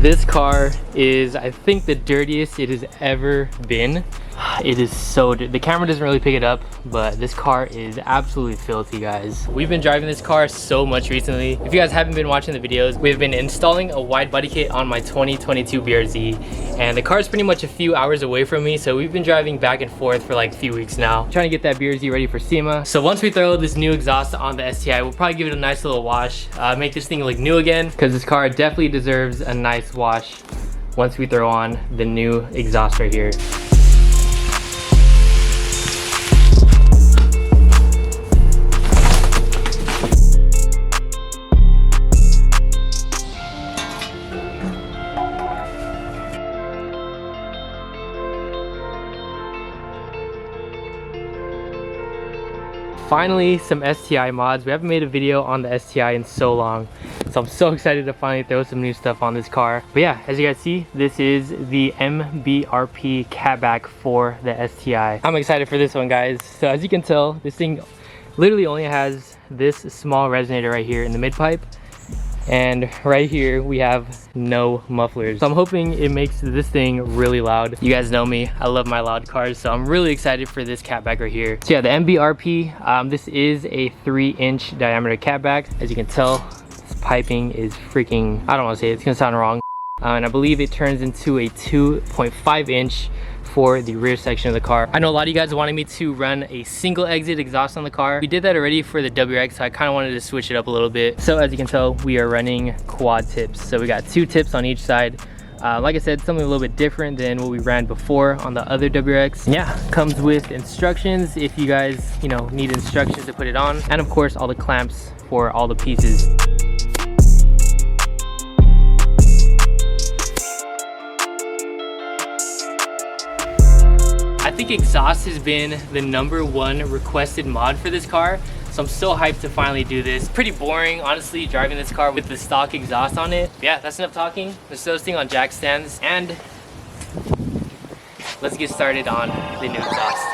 This car is, I think, the dirtiest it has ever been. It is so dirty. The camera doesn't really pick it up, but this car is absolutely filthy, guys. We've been driving this car so much recently. If you guys haven't been watching the videos, we've been installing a wide body kit on my 2022 BRZ, and the car is pretty much a few hours away from me, so we've been driving back and forth for like a few weeks now, trying to get that BRZ ready for SEMA. So once we throw this new exhaust on the STI, we'll probably give it a nice little wash, make this thing look new again, because this car definitely deserves a nice wash once we throw on the new exhaust right here. Finally, some STI mods. We haven't made a video on the STI in so long, so I'm so excited to finally throw some new stuff on this car. But yeah, as you guys see, this is the MBRP catback for the STI. I'm excited for this one, guys. So as you can tell, this thing literally only has this small resonator right here in the mid pipe, and right here we have no mufflers. So I'm hoping it makes this thing really loud. You guys know me, I love my loud cars, so I'm really excited for this catback right here. So yeah, the MBRP, this is a 3-inch diameter catback. As you can tell, this piping is freaking, I don't want to say it, it's gonna sound wrong, and I believe it turns into a 2.5 inch for the rear section of the car. I know a lot of you guys wanted me to run a single exit exhaust on the car. We did that already for the WRX, so I kind of wanted to switch it up a little bit. So as you can tell, we are running quad tips. So we got 2 tips on each side. Like I said, something a little bit different than what we ran before on the other WRX. Yeah, comes with instructions if you guys, you know, need instructions to put it on. And of course, all the clamps for all the pieces. I think exhaust has been the #1 requested mod for this car, so I'm so hyped to finally do this. Pretty boring, honestly, driving this car with the stock exhaust on it. But yeah, that's enough talking. Let's throw this thing on jack stands, and let's get started on the new exhaust.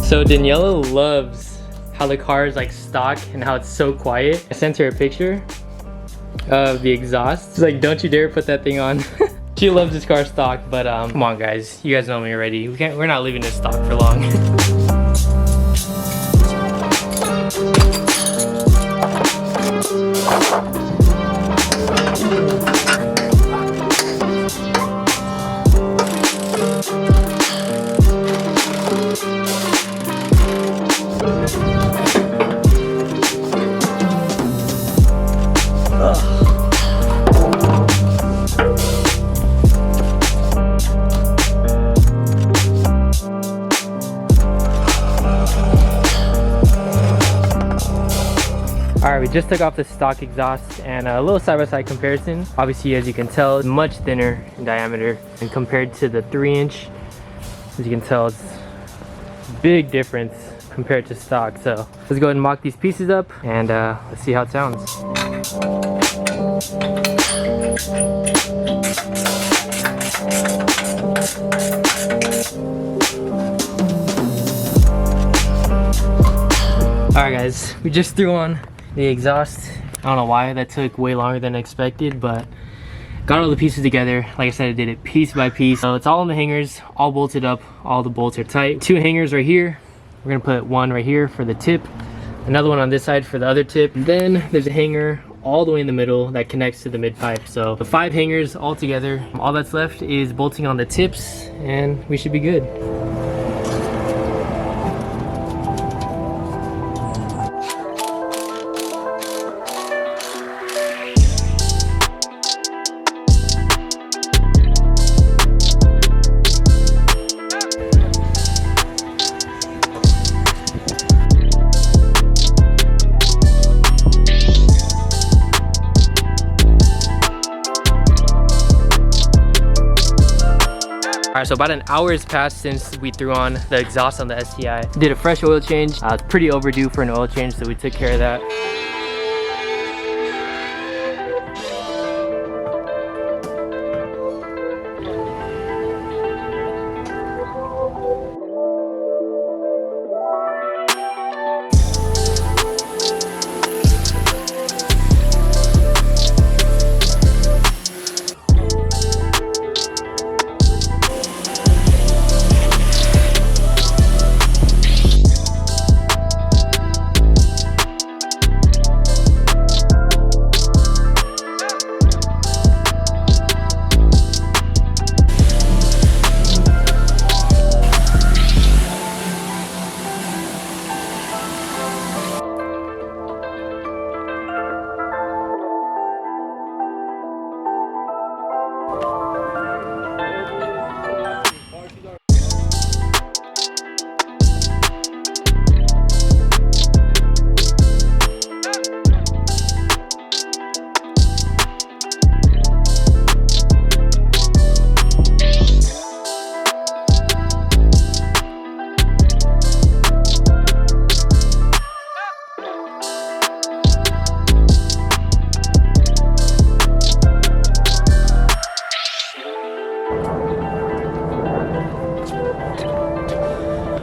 So Daniela loves how the car is like stock and how it's so quiet. I sent her a picture of the exhaust. She's like, don't you dare put that thing on. She loves this car stock, but come on guys, you guys know me already. We're not leaving this stock for long. Alright, we just took off the stock exhaust, and a little side-by-side comparison. Obviously, as you can tell, it's much thinner in diameter, and compared to the 3-inch, as you can tell, it's a big difference compared to stock. So let's go ahead and mock these pieces up, and let's see how it sounds. Alright guys, we just threw on the exhaust. I don't know why that took way longer than expected, but got all the pieces together. Like I said, I did it piece by piece. So it's all in the hangers, all bolted up, all the bolts are tight. 2 hangers right here. We're gonna put one right here for the tip, another one on this side for the other tip. And then there's a hanger all the way in the middle that connects to the mid pipe. So the 5 hangers all together. All that's left is bolting on the tips, and we should be good. Alright, so about an hour has passed since we threw on the exhaust on the STI. Did a fresh oil change. It's pretty overdue for an oil change, so we took care of that.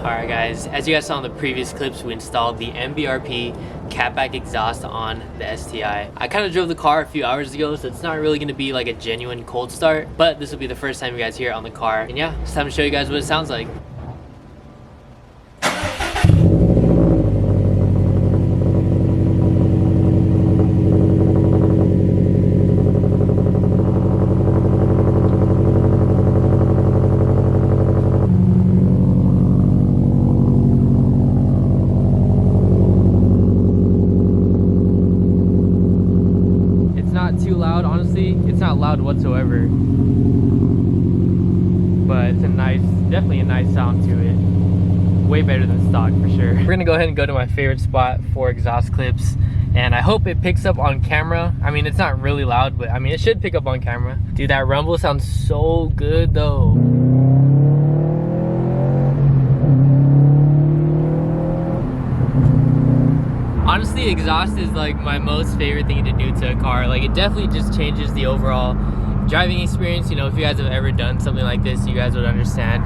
Alright guys, as you guys saw in the previous clips, we installed the MBRP catback exhaust on the STI. I kind of drove the car a few hours ago, so it's not really going to be like a genuine cold start, but this will be the first time you guys hear it on the car. And yeah, it's time to show you guys what it sounds like. Too loud, honestly. It's not loud whatsoever, but it's definitely a nice sound to it. Way better than stock for sure. We're gonna go ahead and go to my favorite spot for exhaust clips, and I hope it picks up on camera. I mean, it's not really loud, but I mean, it should pick up on camera. Dude, that rumble sounds so good though. Honestly, exhaust is like my most favorite thing to do to a car. Like, it definitely just changes the overall driving experience. You know, if you guys have ever done something like this, you guys would understand.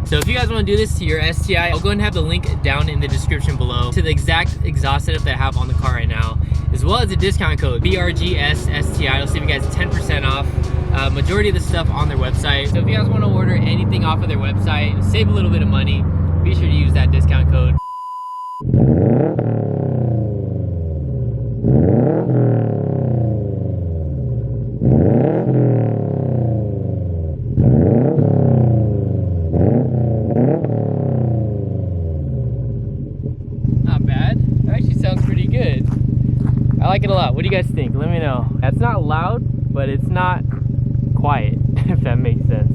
So if you guys want to do this to your STI, I'll go ahead and have the link down in the description below to the exact exhaust setup that I have on the car right now, as well as a discount code WRX STI. It'll save you guys 10% off. Majority of the stuff on their website. So if you guys want to order anything off of their website and save a little bit of money, be sure to use that discount code. I like it a lot. What do you guys think? Let me know. It's not loud, but it's not quiet, if that makes sense.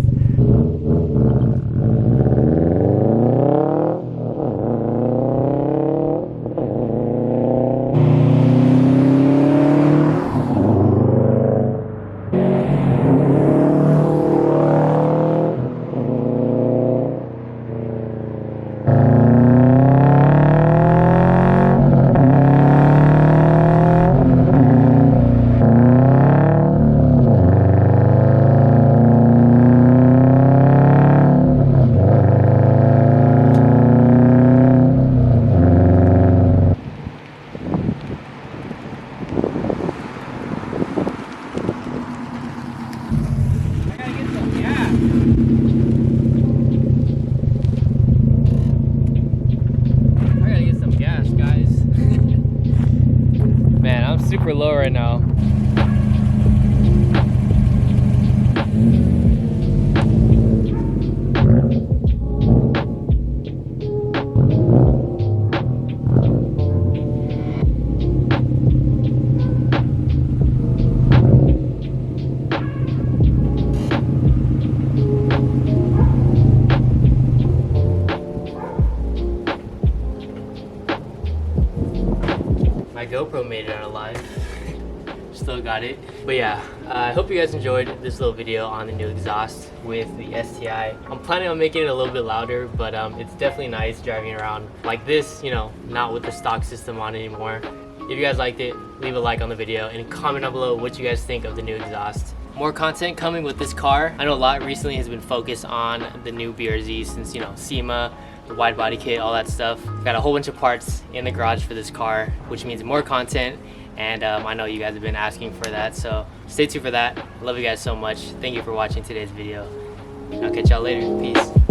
GoPro made it out alive. Still got it. But yeah, I hope you guys enjoyed this little video on the new exhaust with the STI. I'm planning on making it a little bit louder, but it's definitely nice driving around like this, you know, not with the stock system on anymore. If you guys liked it, leave a like on the video and comment down below what you guys think of the new exhaust. More content coming with this car. I know a lot recently has been focused on the new BRZ since, you know, SEMA, the wide body kit, all that stuff. Got a whole bunch of parts in the garage for this car, which means more content. And I know you guys have been asking for that, so stay tuned for that. Love you guys so much. Thank you for watching today's video. I'll catch y'all later. Peace.